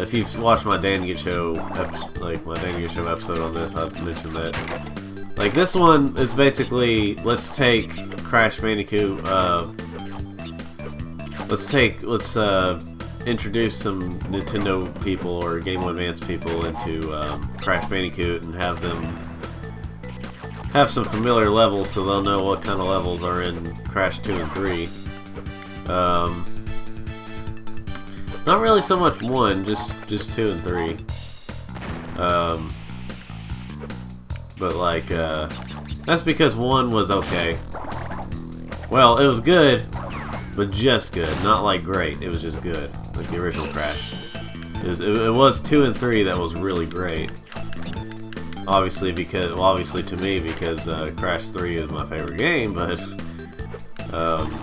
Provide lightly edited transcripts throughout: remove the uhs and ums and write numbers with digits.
if you've watched my Bandicoot show, episode on this, I've mentioned that. Like, this one is basically, let's take Crash Bandicoot, let's introduce some Nintendo people or Game Boy Advance people into Crash Bandicoot and have them have some familiar levels so they'll know what kind of levels are in Crash 2 and 3. Not really so much 1, just 2 and 3. But like, that's because 1 was okay. Well, it was good, but just good. Not like great, it was just good. Like the original Crash. It was 2 and 3 that was really great. Obviously obviously to me, because Crash 3 is my favorite game, but,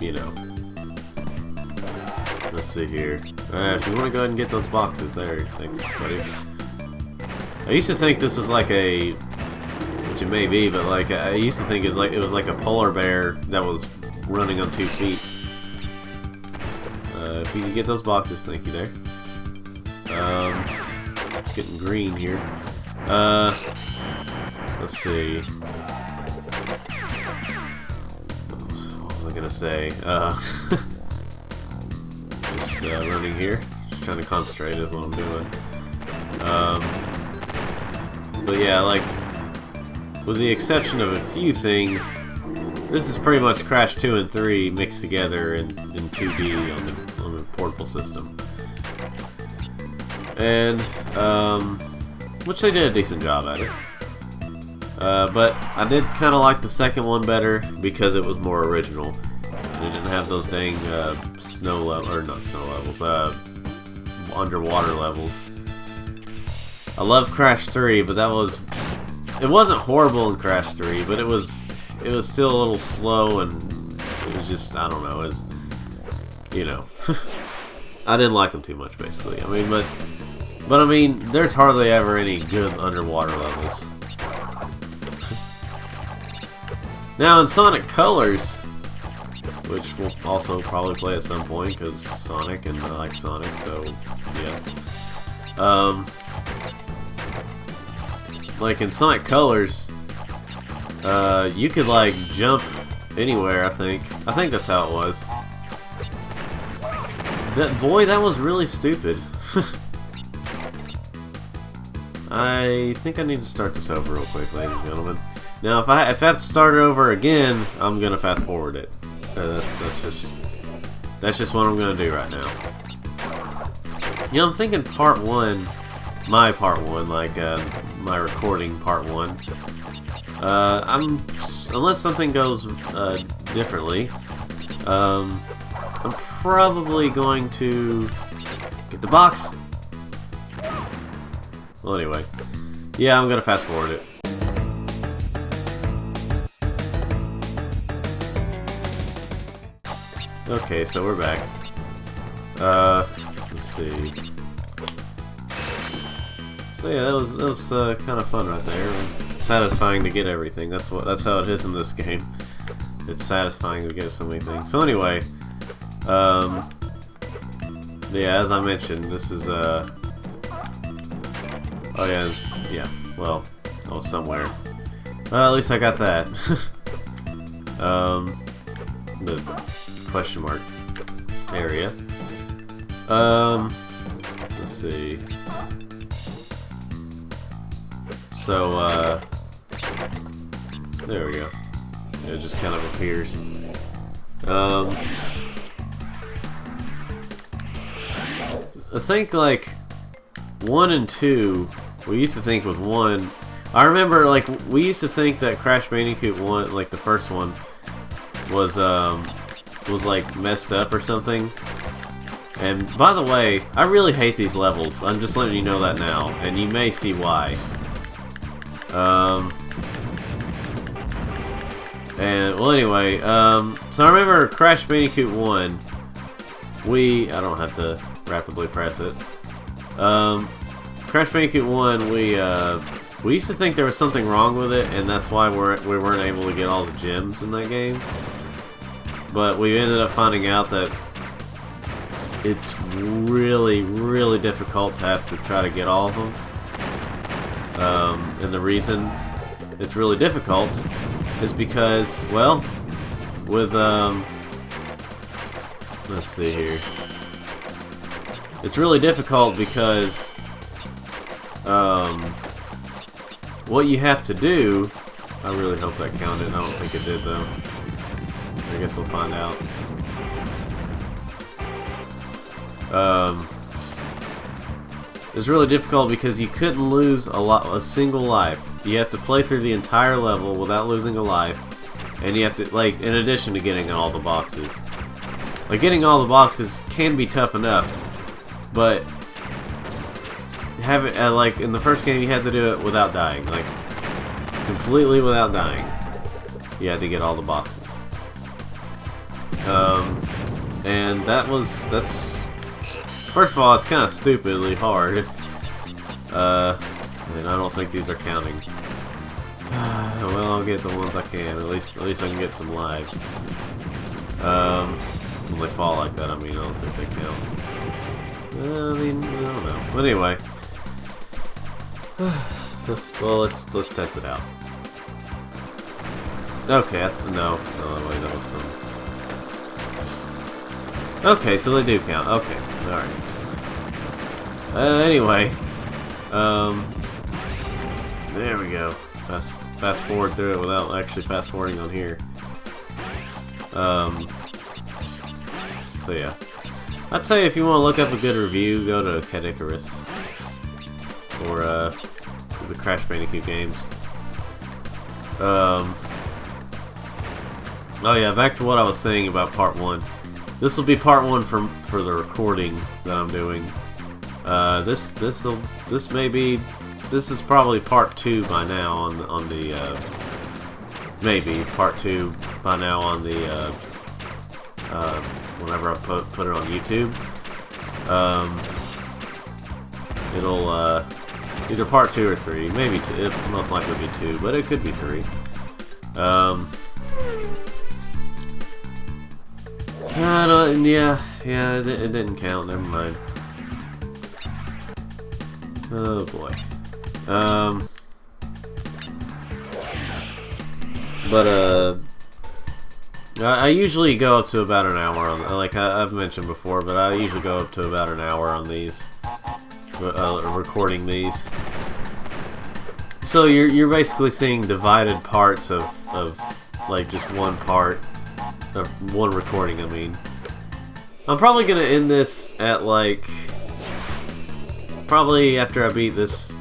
you know. Let's see here. If you want to go ahead and get those boxes there, thanks, buddy. I used to think this was like a, which it may be, but like I used to think it was like a polar bear that was running on 2 feet. If you can get those boxes, thank you there. It's getting green here. Let's see. What was I gonna say? Just running here. Just trying to concentrate is what I'm doing. But yeah, like, with the exception of a few things, this is pretty much Crash 2 and 3 mixed together in 2D on the portable system. And, which they did a decent job at it. But I did kind of like the second one better because it was more original. It didn't have those dang underwater levels. I love Crash 3, but it wasn't horrible in Crash 3, but it was still a little slow, and it was just, I don't know, it's, you know, I didn't like them too much, basically. I mean, but I mean, there's hardly ever any good underwater levels. Now in Sonic Colors, which we'll also probably play at some point because Sonic and I like Sonic, so yeah. Like in Sonic Colors, you could like jump anywhere. I think that's how it was. That was really stupid. I think I need to start this over real quick, ladies and gentlemen. Now, if I have to start it over again, I'm gonna fast forward it. That's just what I'm gonna do right now. You know, I'm thinking part 1, my part 1, like my recording part 1. Unless something goes differently, I'm probably going to get the box. Well, anyway, yeah, I'm gonna fast forward it. Okay, so we're back. Let's see. So yeah, that was kind of fun right there. Satisfying to get everything. That's how it is in this game. It's satisfying to get so many things. So anyway, yeah, as I mentioned, this is oh yeah, well, somewhere. Well, at least I got that. The question mark area. Let's see. So, there we go. It just kind of appears. I think like 1 and 2, we used to think was 1. I remember like we used to think that Crash Bandicoot 1, like the first one, was like messed up or something. And by the way, I really hate these levels. I'm just letting you know that now, and you may see why. And well, anyway, so I remember Crash Bandicoot 1. I don't have to rapidly press it. Crash Bandicoot 1, we used to think there was something wrong with it, and that's why we weren't able to get all the gems in that game. But we ended up finding out that it's really, really difficult to have to try to get all of them. And the reason it's really difficult is because, well, with, let's see here. It's really difficult because, what you have to do, I really hope that counted. I don't think it did, though. I guess we'll find out. It's really difficult because you couldn't lose a single life. You have to play through the entire level without losing a life, and you have to, like, in addition to getting all the boxes. Like, getting all the boxes can be tough enough, but have it like in the first game, you had to do it without dying, like completely without dying. You had to get all the boxes. And that's first of all, it's kind of stupidly hard. And I don't think these are counting. Well, I'll get the ones I can. At least I can get some lives. When they fall like that, I mean, I don't think they count. I mean, I don't know. But anyway, let's test it out. Okay, no, wait, that was fun. Okay, so they do count. Okay, all right. Anyway, there we go. Fast forward through it without actually fast forwarding on here. So yeah, I'd say if you want to look up a good review, go to Cat Icarus or the Crash Bandicoot games. Oh yeah, back to what I was saying about part 1. This will be part 1 for the recording that I'm doing. This is probably part 2 by now on the maybe part 2 by now on the whenever I put it on YouTube. It'll either part 2 or 3, maybe 2. It most likely be 2, but it could be 3. Yeah, it didn't count. Never mind. Oh boy. I usually go up to about an hour on, like I've mentioned before, but I usually go up to about an hour on these, recording these. So you're basically seeing divided parts of like just one part of one recording. I mean, I'm probably gonna end this at like probably after I beat this,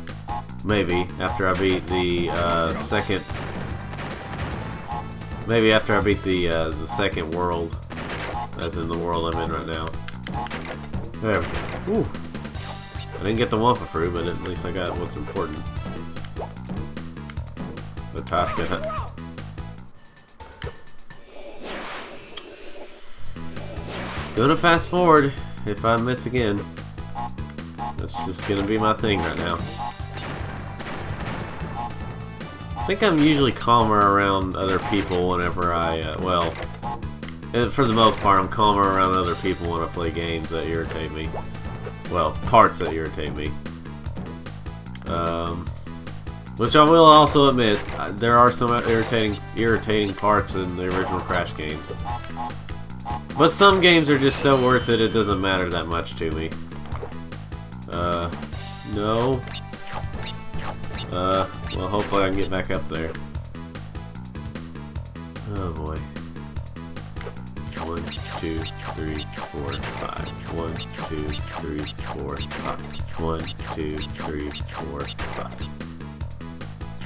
maybe after I beat the second. Maybe after I beat the second world, as in the world I'm in right now. There we go. Ooh. I didn't get the Wampa Fruit, but at least I got what's important. The Tasca. Gonna fast forward if I miss again. That's just gonna be my thing right now. I think I'm usually calmer around other people whenever I, well, for the most part, I'm calmer around other people when I play games that irritate me. Well, parts that irritate me. Which I will also admit, there are some irritating parts in the original Crash games. But some games are just so worth it, it doesn't matter that much to me. No. Well, hopefully I can get back up there. Oh boy. 1, 2, 3, 4, 5. 1, 2, 3, 4, 5. 1, 2, 3, 4, 5.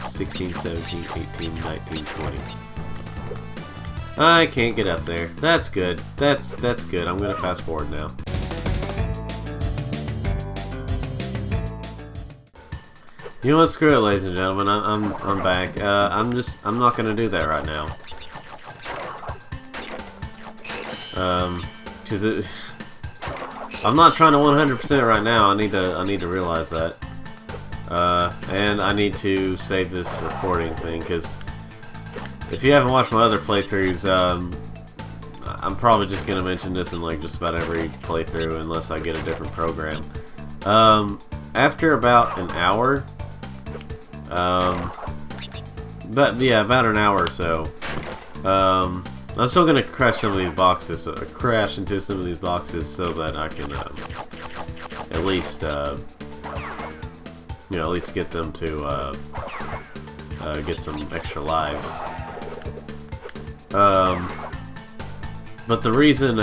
16, 17, 18, 19, 20. I can't get up there. That's good. That's good. I'm gonna fast forward now. You know what? Screw it, ladies and gentlemen. I'm back. I'm not gonna do that right now. Cause I'm not trying to 100% right now. I need to realize that. And I need to save this recording thing, cause if you haven't watched my other playthroughs, I'm probably just gonna mention this in like just about every playthrough unless I get a different program. After about an hour, but yeah, about an hour or so, I'm still gonna crash some of these boxes, crash into some of these boxes so that I can at least, you know, at least get them to get some extra lives. But the reason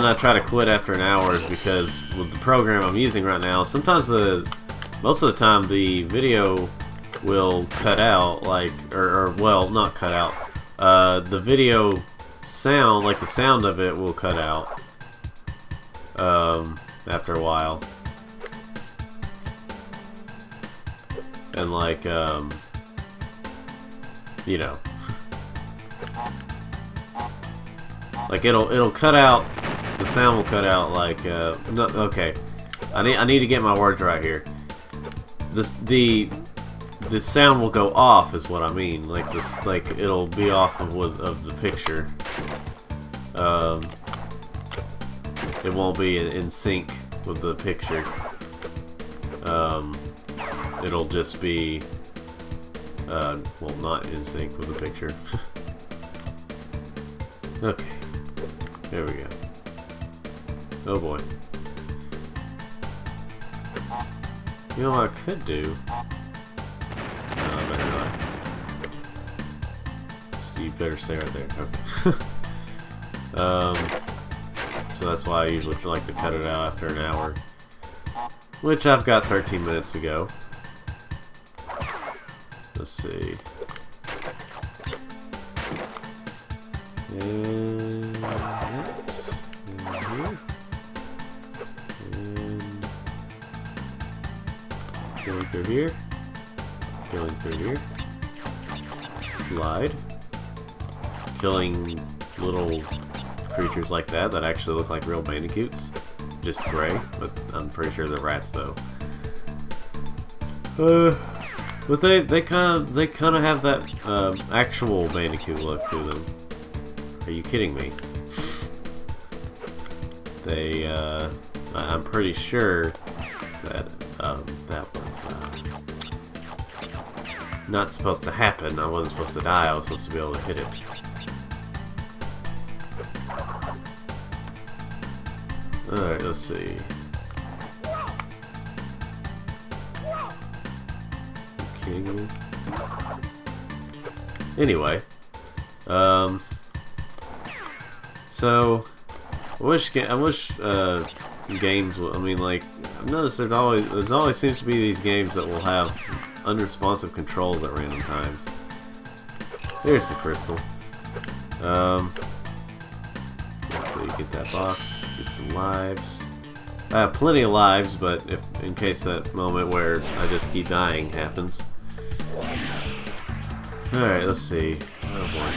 I try to quit after an hour is because with the program I'm using right now, sometimes most of the time the video will cut out, like, or well, not cut out. The video sound, like the sound of it, will cut out after a while, and like you know, like it'll cut out. The sound will cut out. Like no, okay, I need to get my words right here. The sound will go off, is what I mean. Like this, like it'll be off of the picture. It won't be in sync with the picture. It'll just be well, not in sync with the picture. Okay, there we go. Oh boy. You know what I could do? No, I better not. You better stay right there. Okay. So that's why I usually like to cut it out after an hour. Which I've got 13 minutes to go. Let's see. And here. And going through here. Going through here. Slide. Killing little creatures like that actually look like real bandicoots. Just gray, but I'm pretty sure they're rats though. But they kind of have that actual Bandicoot look to them. Are you kidding me? They I'm pretty sure that that was not supposed to happen. I wasn't supposed to die. I was supposed to be able to hit it. Alright, let's see. Kidding me? Anyway, so I wish games. I mean, like, I've noticed there's always seems to be these games that will have unresponsive controls at random times. Here's the crystal. Let's see, get that box, get some lives. I have plenty of lives, but if in case that moment where I just keep dying happens. Alright, let's see. Oh boy.